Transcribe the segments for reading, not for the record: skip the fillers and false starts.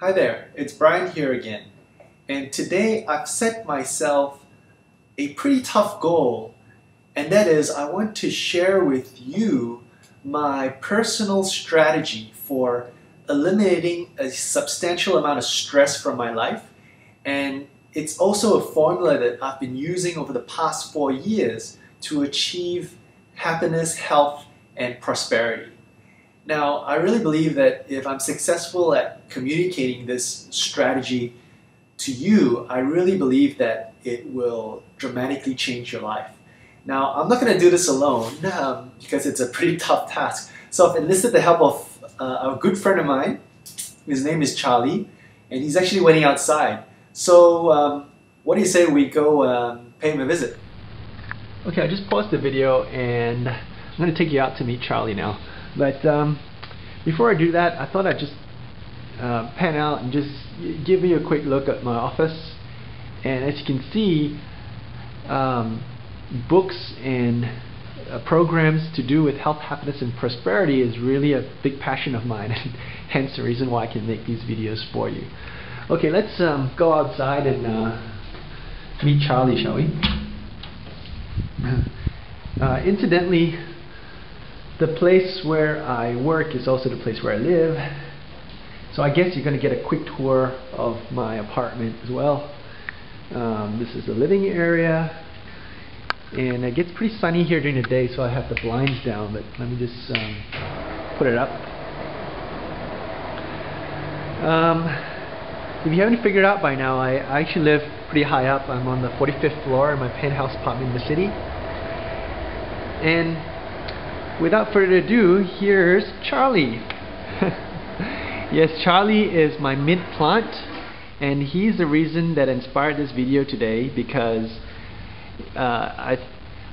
Hi there, it's Brian here again. And today I've set myself a pretty tough goal, and that is I want to share with you my personal strategy for eliminating a substantial amount of stress from my life. And it's also a formula that I've been using over the past 4 years to achieve happiness, health, and prosperity. Now, I really believe that if I'm successful at communicating this strategy to you, I really believe that it will dramatically change your life. Now, I'm not going to do this alone because it's a pretty tough task. So I've enlisted the help of a good friend of mine. His name is Charlie, and he's actually waiting outside. So what do you say we go pay him a visit? Okay, I just paused the video and I'm going to take you out to meet Charlie now. But before I do that, I thought I'd just pan out and just give you a quick look at my office. And as you can see, books and programs to do with health, happiness, and prosperity is really a big passion of mine, and hence the reason why I can make these videos for you. Okay, let's go outside and meet Charlie, shall we? Incidentally, the place where I work is also the place where I live, so I guess you're going to get a quick tour of my apartment as well. This is the living area, and it gets pretty sunny here during the day, so I have the blinds down, but let me just put it up. If you haven't figured out by now, I actually live pretty high up. I'm on the 45th floor in my penthouse apartment in the city. And without further ado, here's Charlie. Yes, Charlie is my mint plant, and he's the reason that inspired this video today, because I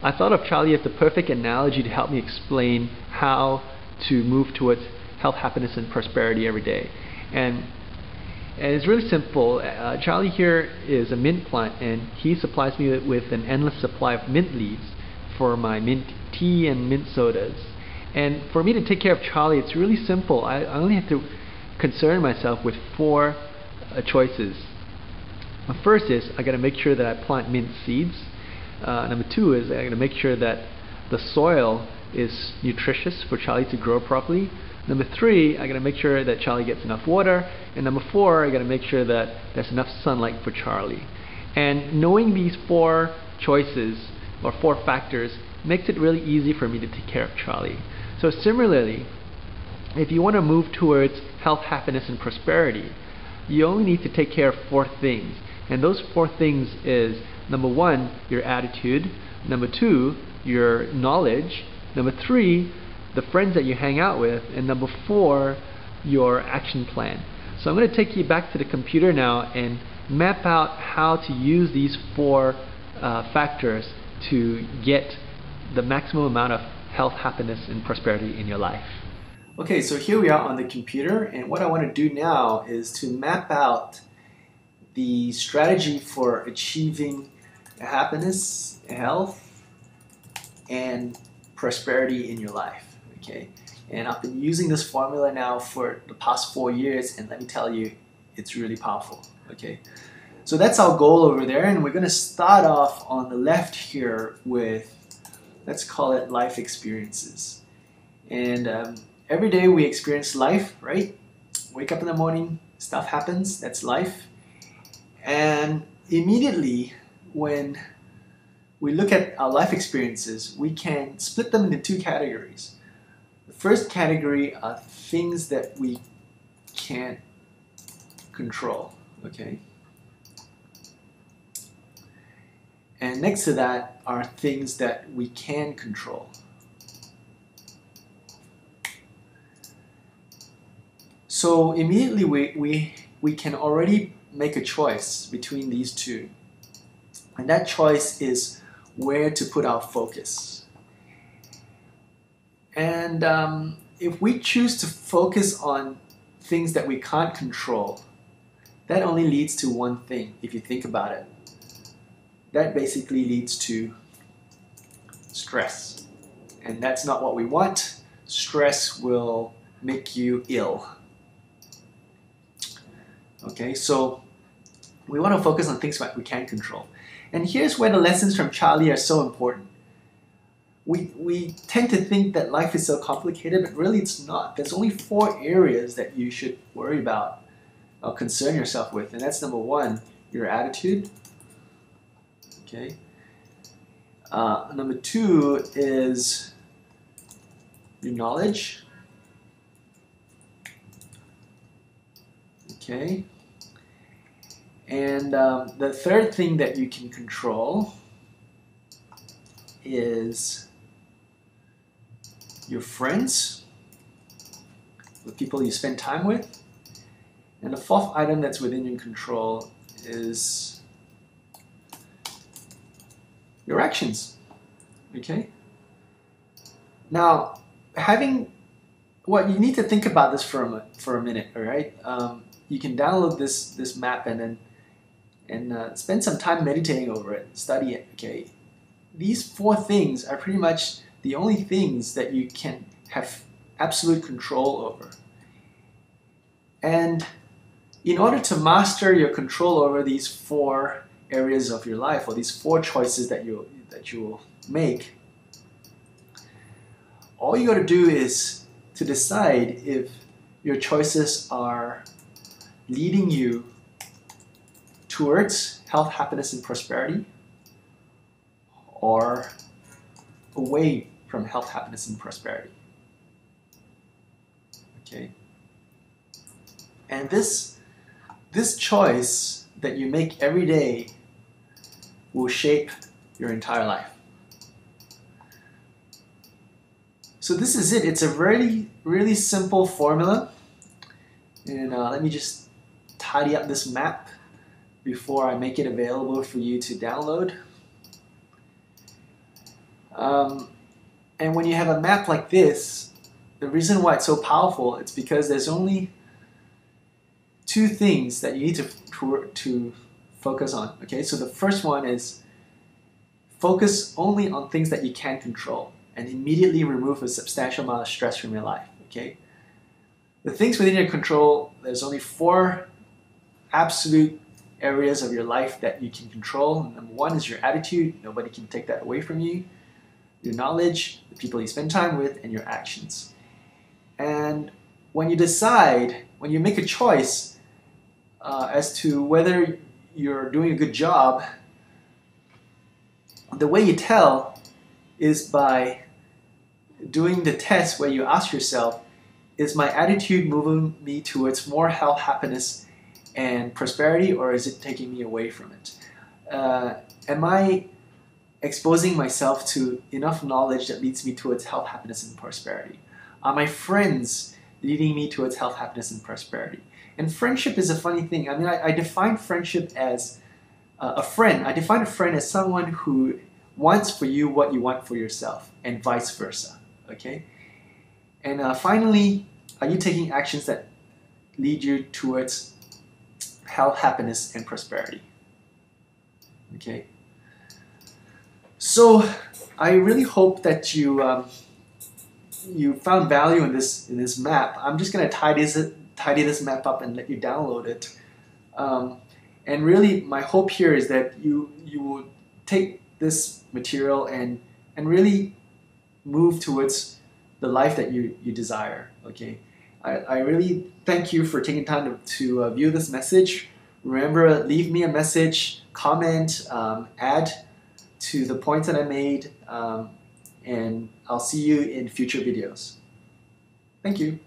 thought of Charlie as the perfect analogy to help me explain how to move towards health, happiness, and prosperity every day. And it's really simple. Charlie here is a mint plant, and he supplies me with an endless supply of mint leaves for my mint tea and mint sodas. And for me to take care of Charlie, it's really simple. I only have to concern myself with four choices. The first is I got to make sure that I plant mint seeds. Number two is I got to make sure that the soil is nutritious for Charlie to grow properly. Number three, I got to make sure that Charlie gets enough water. And number four, I got to make sure that there's enough sunlight for Charlie. And knowing these four choices or four factors makes it really easy for me to take care of Charlie. So similarly, if you want to move towards health, happiness, and prosperity, you only need to take care of four things. And those four things is, number one, your attitude. Number two, your knowledge. Number three, the friends that you hang out with. And number four, your action plan. So I'm going to take you back to the computer now and map out how to use these four factors to get the maximum amount of health, happiness, and prosperity in your life. Okay, so here we are on the computer, and what I want to do now is to map out the strategy for achieving happiness, health, and prosperity in your life. Okay, and I've been using this formula now for the past 4 years, and let me tell you, it's really powerful. Okay, so that's our goal over there, and we're going to start off on the left here with, let's call it life experiences. And every day we experience life, right? Wake up in the morning, stuff happens, that's life. And immediately when we look at our life experiences, we can split them into two categories. The first category are things that we can't control, okay? And next to that are things that we can control. So immediately we can already make a choice between these two. And that choice is where to put our focus. And if we choose to focus on things that we can't control, that only leads to one thing, if you think about it. That basically leads to stress. And that's not what we want. Stress will make you ill. Okay, so we want to focus on things that we can control. And here's where the lessons from Charlie are so important. We tend to think that life is so complicated, but really it's not. There's only 4 areas that you should worry about or concern yourself with. And that's number 1, your attitude. Okay. Number 2 is your knowledge. Okay. And the third thing that you can control is your friends, the people you spend time with. And the 4th item that's within your control is your actions. Okay? Now, what you need to think about this for a minute, all right? You can download this map and spend some time meditating over it, study it, okay? These 4 things are pretty much the only things that you can have absolute control over. And in order to master your control over these 4 areas of your life, or these 4 choices that you will make, all you got to do is to decide if your choices are leading you towards health, happiness, and prosperity, or away from health, happiness, and prosperity. Okay? And this choice that you make every day will shape your entire life. So this is it. It's a really, really simple formula. And let me just tidy up this map before I make it available for you to download. And when you have a map like this, the reason why it's so powerful, it's because there's only 2 things that you need to focus on. Okay, so the first one is focus only on things that you can control and immediately remove a substantial amount of stress from your life. Okay, the things within your control, there's only 4 absolute areas of your life that you can control. Number 1 is your attitude. Nobody can take that away from you. Your knowledge, the people you spend time with, and your actions. And when you decide, when you make a choice as to whether you're doing a good job, the way you tell is by doing the test where you ask yourself, is my attitude moving me towards more health, happiness, and prosperity, or is it taking me away from it? Am I exposing myself to enough knowledge that leads me towards health, happiness, and prosperity? Are my friends leading me towards health, happiness, and prosperity? And friendship is a funny thing. I mean, I define friendship as a friend. I define a friend as someone who wants for you what you want for yourself, and vice versa. Okay? And finally, are you taking actions that lead you towards health, happiness, and prosperity? Okay? So I really hope that you found value in this map. I'm just going to tidy this map up and let you download it. And really, my hope here is that you will take this material and really move towards the life that you desire. Okay, I really thank you for taking time to view this message. Remember, leave me a message, comment, add to the points that I made, and I'll see you in future videos. Thank you.